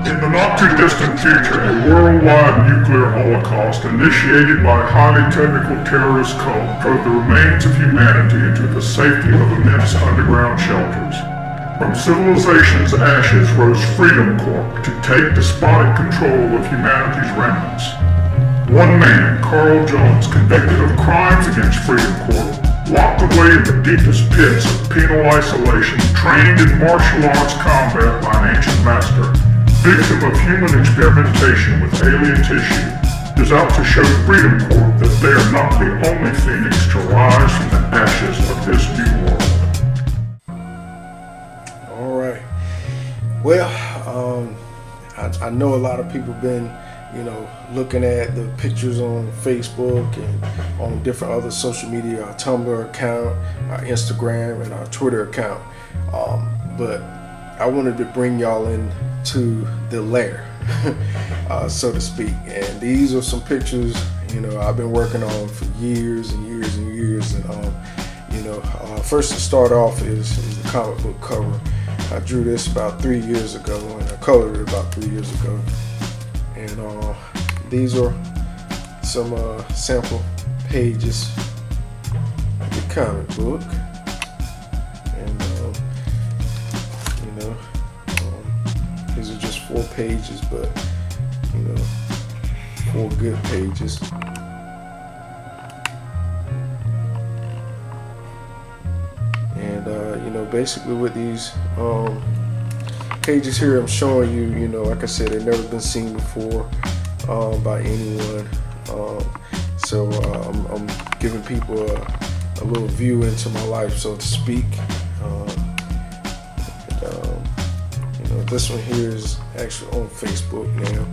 In the not-too-distant future, a worldwide nuclear holocaust initiated by a highly technical terrorist cult drove the remains of humanity into the safety of immense underground shelters. From civilization's ashes rose Freedom Corp to take despotic control of humanity's remnants. One man, Carl Jones, convicted of crimes against Freedom Corp, locked away in the deepest pits of penal isolation, trained in martial arts combat by an ancient master, victim of human experimentation with alien tissue, is out to show Freedom Corp that they are not the only phoenix to rise from the ashes of this new world. Alright. Well, I know a lot of people been, looking at the pictures on Facebook and on different other social media, our Tumblr account, our Instagram, and our Twitter account. But I wanted to bring y'all in to the lair, so to speak. And these are some pictures, I've been working on for years and years and years. And, first to start off is the comic book cover. I drew this about 3 years ago, and I colored it about 3 years ago. And these are some sample pages of the comic book. And, these are just 4 pages, but 4 good pages. And basically with these pages here, I'm showing you, like I said, they've never been seen before by anyone. So I'm giving people a little view into my life, so to speak. This one here is actually on Facebook now,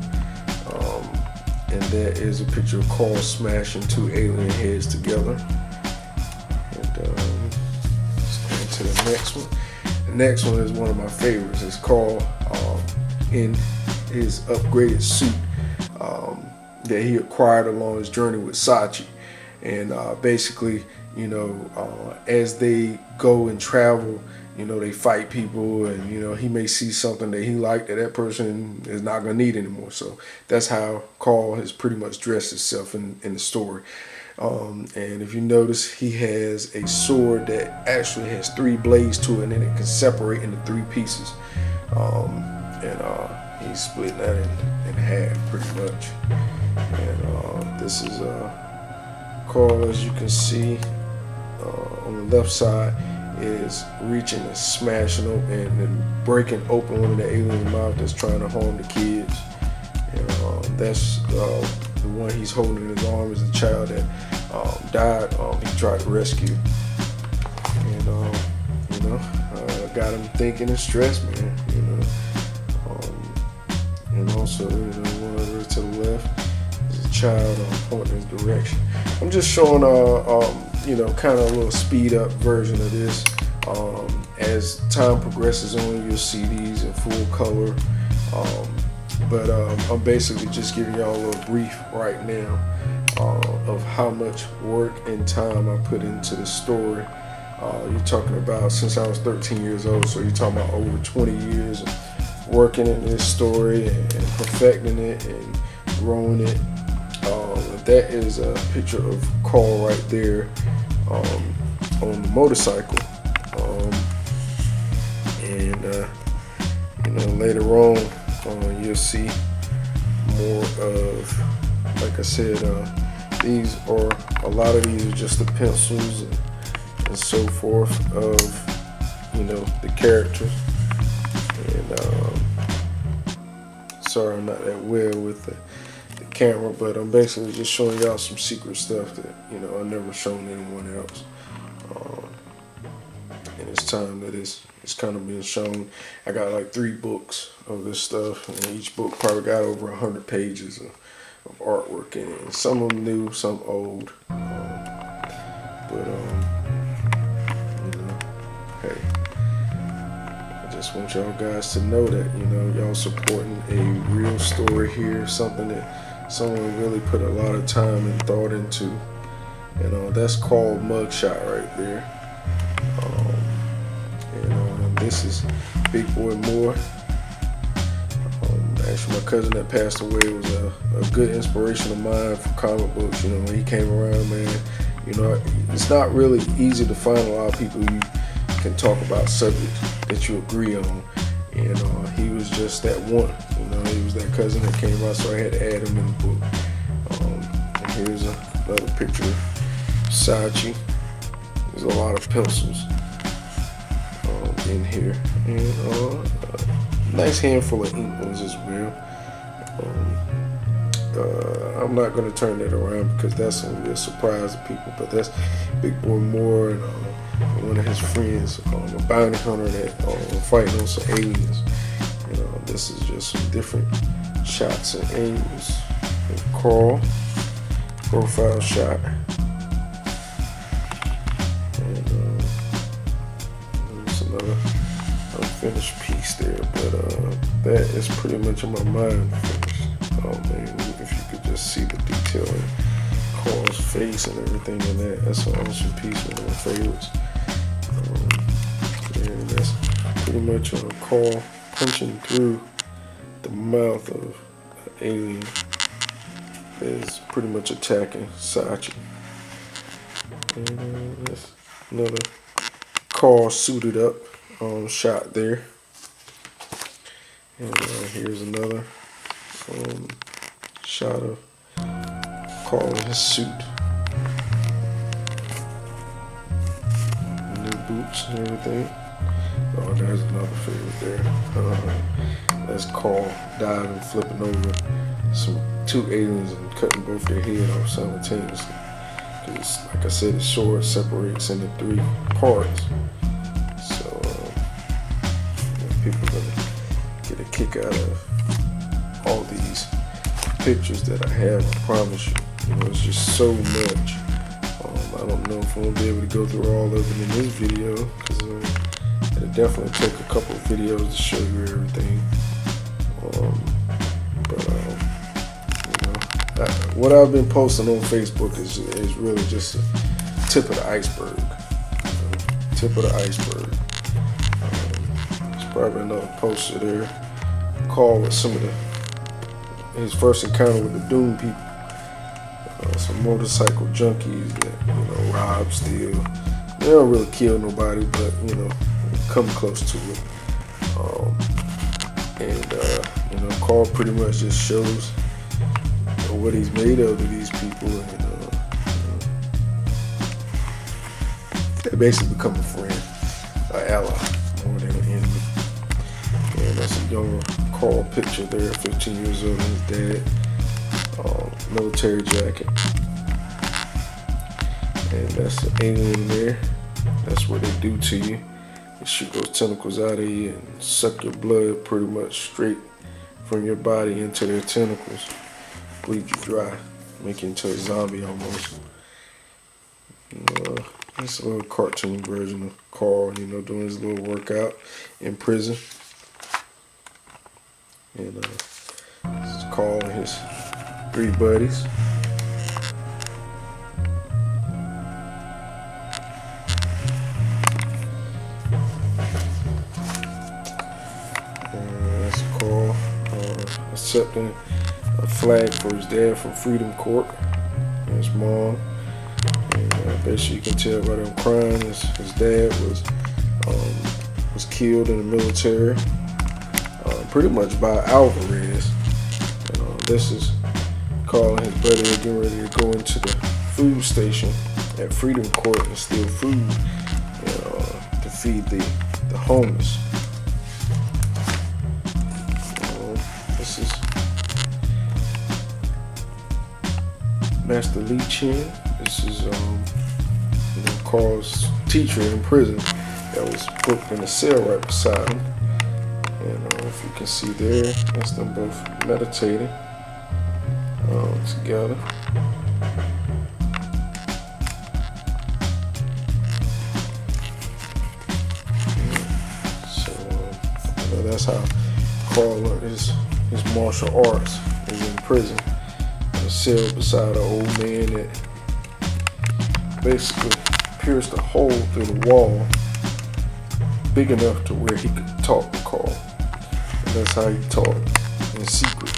and that is a picture of Carl smashing 2 alien heads together. And let's go into the next one. The next one is one of my favorites. It's Carl in his upgraded suit that he acquired along his journey with Sachi. And basically, as they go and travel, they fight people, and he may see something that he liked that person is not going to need anymore. So that's how Carl has pretty much dressed himself in the story. And if you notice, he has a sword that actually has 3 blades to it, and then it can separate into 3 pieces. And he's splitting that in half pretty much. And this is Carl, as you can see, on the left side, is reaching and smashing open and breaking open one of the alien mouth that's trying to harm the kids. And that's the one he's holding in his arm is the child that died. He tried to rescue. And got him thinking and stressed, man. And also, one over to the left is a child pointing in his direction. I'm just showing kind of a little speed up version of this. As time progresses on, you'll see these in full color. But I'm basically just giving y'all a little brief right now of how much work and time I put into the story. You're talking about since I was 13 years old, so you're talking about over 20 years of working in this story and perfecting it and growing it. That is a picture of Carl right there on the motorcycle. Later on, you'll see more of, like I said, a lot of these are just the pencils and so forth of, the characters. And sorry I'm not that well with the camera, but I'm basically just showing y'all some secret stuff that I've never shown anyone else. And it's time that it's kind of being shown. I got like 3 books of this stuff, and each book probably got over 100 pages of artwork in it. And some of them new, some old. Hey, I just want y'all guys to know that y'all supporting a real story here, something that someone really put a lot of time and thought into. And that's called Mugshot right there. And this is Big Boy Moore. Actually, my cousin that passed away was a good inspiration of mine for comic books. You know, when he came around, man, you know, it's not really easy to find a lot of people you can talk about subjects that you agree on. And he was just that one. You know, he was that cousin that came out, so I had to add him in the book. And here's another picture of Sachi. There's a lot of pencils in here, and a nice handful of ink ones as well. I'm not going to turn that around because that's going to be a surprise to people, but that's Big Boy Moore and one of his friends, a bounty hunter that fighting on some aliens. You know, this is just some different shots and angles. Carl, profile shot. And there's another unfinished piece there, but that is pretty much in my mind finished. Oh man, if you could just see the detail in Carl's face and everything in that, that's an awesome piece, one of my favorites. And that's pretty much Carl punching through the mouth of an alien that is pretty much attacking Sachi. And that's another Carl suited up shot there. And here's another shot of Carl in his suit. New boots and everything. Oh, there's another favorite there. That's Carl diving, flipping over two aliens and cutting both their head off simultaneously. Because, like I said, the sword separates into 3 parts. So, people are going to get a kick out of all these pictures that I have, I promise you. You know, it's just so much. I don't know if I'm going to be able to go through all of it in this video, because it'll definitely take a couple of videos to show you everything. What I've been posting on Facebook is really just a tip of the iceberg. Tip of the iceberg. There's probably another poster there. Carl with some of his first encounter with the Doom people. Some motorcycle junkies that, you know, rob, steal. They don't really kill nobody, but, you know, come close to it. You know, Carl pretty much just shows what he's made of to these people, and they basically become a friend, an ally, more than an enemy. And that's a young Carl picture there, 15 years old, and his dad, military jacket. And that's an alien there. That's what they do to you. They shoot those tentacles out of you and suck your blood pretty much straight from your body into their tentacles. Bleed you dry, make you into a zombie almost. It's a little cartoon version of Carl, you know, doing his little workout in prison. And this is Carl and his 3 buddies. And that's Carl accepting a flag for his dad from Freedom Corp and his mom. And basically you can tell by them crying, his dad was killed in the military, pretty much by Alvarez. And, this is Carl and his buddy are getting ready to go into the food station at Freedom Corp and steal food to feed the homeless. This is Master Lee Chin. This is Carl's teacher in prison that was booked in a cell right beside him. And if you can see there, that's them both meditating together. So that's how Carl learned his martial arts. He's in prison. Cell beside an old man that basically pierced a hole through the wall big enough to where he could talk to Carl. And that's how he talked. in secret.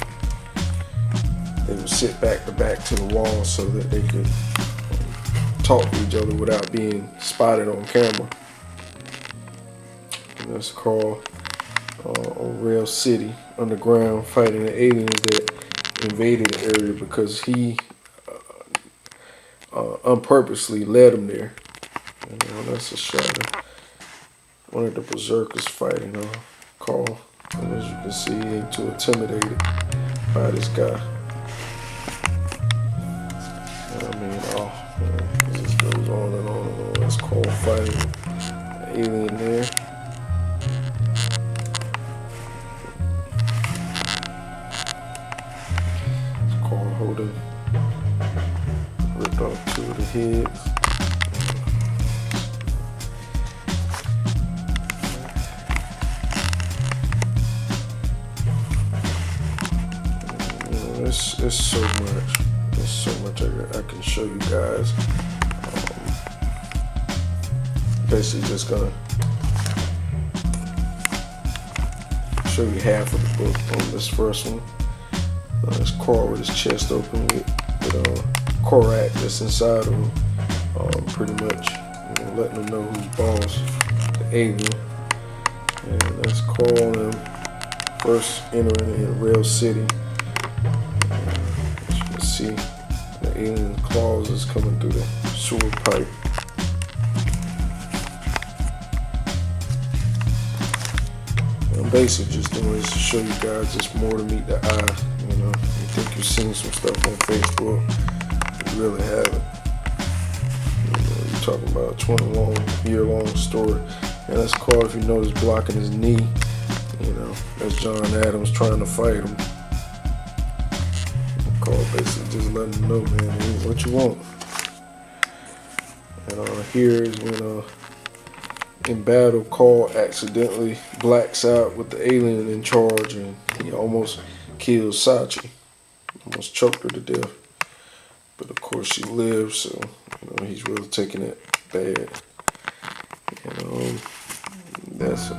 They would sit back to back to the wall so that they could talk to each other without being spotted on camera. And that's called on Rail City underground, fighting the aliens that invaded the area because he unpurposely led them there. And that's a shot of one of the berserkers fighting Carl. And as you can see, he ain't too intimidated by this guy. I mean, it just goes on and on and on. That's Carl fighting the alien there. It's Carl holding, ripped off 2 of the heads. It's so much. There's so much I can show you guys. Basically, just gonna show you half of the book on this first one. It's Carl with his chest open with Korak that's inside of him, pretty much, letting him know who's boss, the alien. And that's Carl and first entering in Rail City. See, the alien claws is coming through the sewer pipe. I'm basically just doing this to show you guys just more to meet the eye. You think you've seen some stuff on Facebook, you really haven't. You're talking about a 20-year-long story. And that's Carl, if you notice, blocking his knee. That's John Adams trying to fight him. Carl basically just letting them know, man, it ain't what you want. And here is when in battle, Carl accidentally blacks out with the alien in charge, and he almost kills Sachi, almost choked her to death. But of course she lives, so he's really taking it bad. And that's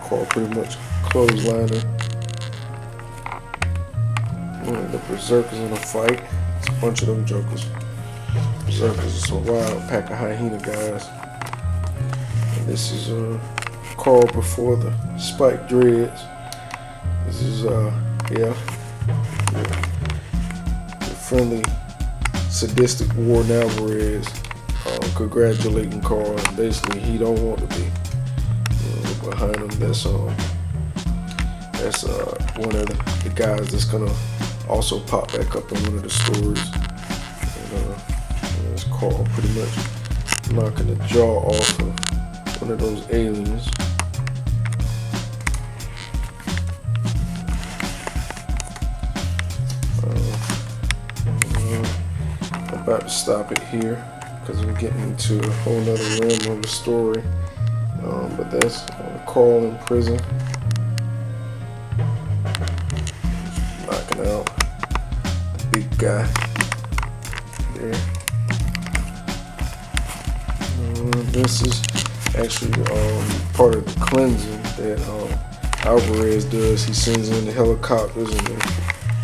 Carl pretty much clothesliner one of the berserkers in a fight. It's a bunch of them jokers. Berserkers is a wild pack of hyena guys. And this is Carl before the spiked dreads. This is the friendly, sadistic Warren Alvarez congratulating Carl, and basically he don't want to be. Behind him, that's one of the guys that's gonna also pop back up in one of the stories. And it's Carl pretty much knocking the jaw off of one of those aliens. I'm about to stop it here because I'm getting into a whole nother realm of the story. But that's Carl in prison, knocking out the big guy there. This is actually part of the cleansing that Alvarez does. He sends in the helicopters and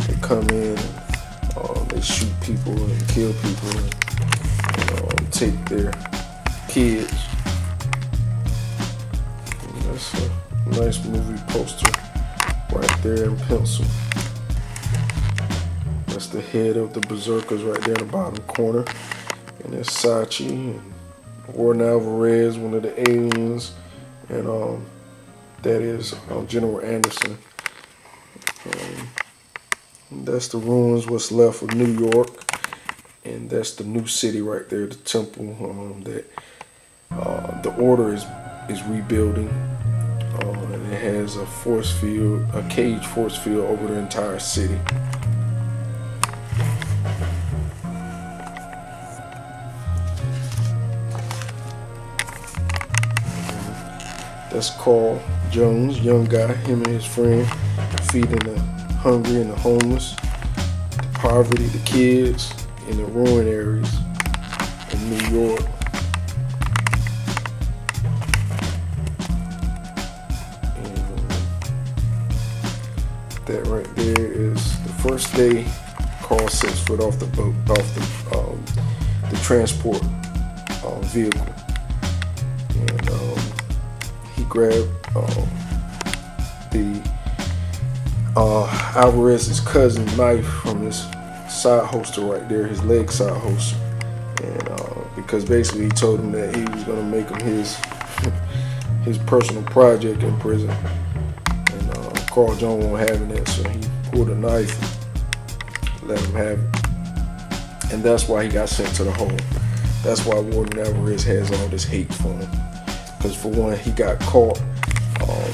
they come in and they shoot people and kill people and take their kids. That's a nice movie poster right there in pencil. That's the head of the berserkers right there in the bottom corner. And there's Sachi and Warren Alvarez, one of the aliens, and that is General Anderson. That's the ruins, what's left of New York, and that's the new city right there, the temple that the Order is rebuilding. And it has a force field, a cage force field over the entire city. That's Carl Jones, young guy, him and his friend, feeding the hungry and the homeless, the poverty, the kids in the ruined areas in New York. That right there is the first day Carl sets foot off the boat, off the transport vehicle, and he grabbed the Alvarez's cousin knife from his side holster right there, his leg side holster, and because basically he told him that he was gonna make him his personal project in prison, and Carl Jones won't having that, so he pulled a knife and let him have it, and that's why he got sent to the hole. That's why Warden Alvarez has all this hate for him, because for one, he got caught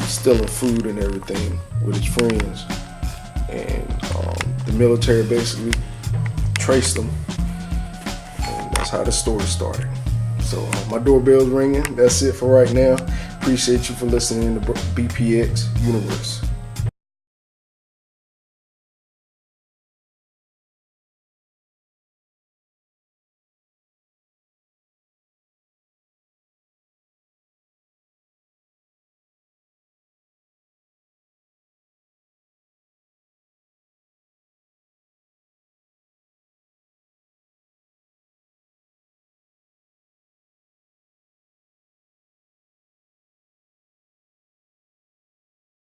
stealing food and everything with his friends, and the military basically traced him, and that's how the story started. So my doorbell's ringing. That's it for right now. Appreciate you for listening to BPX Universe.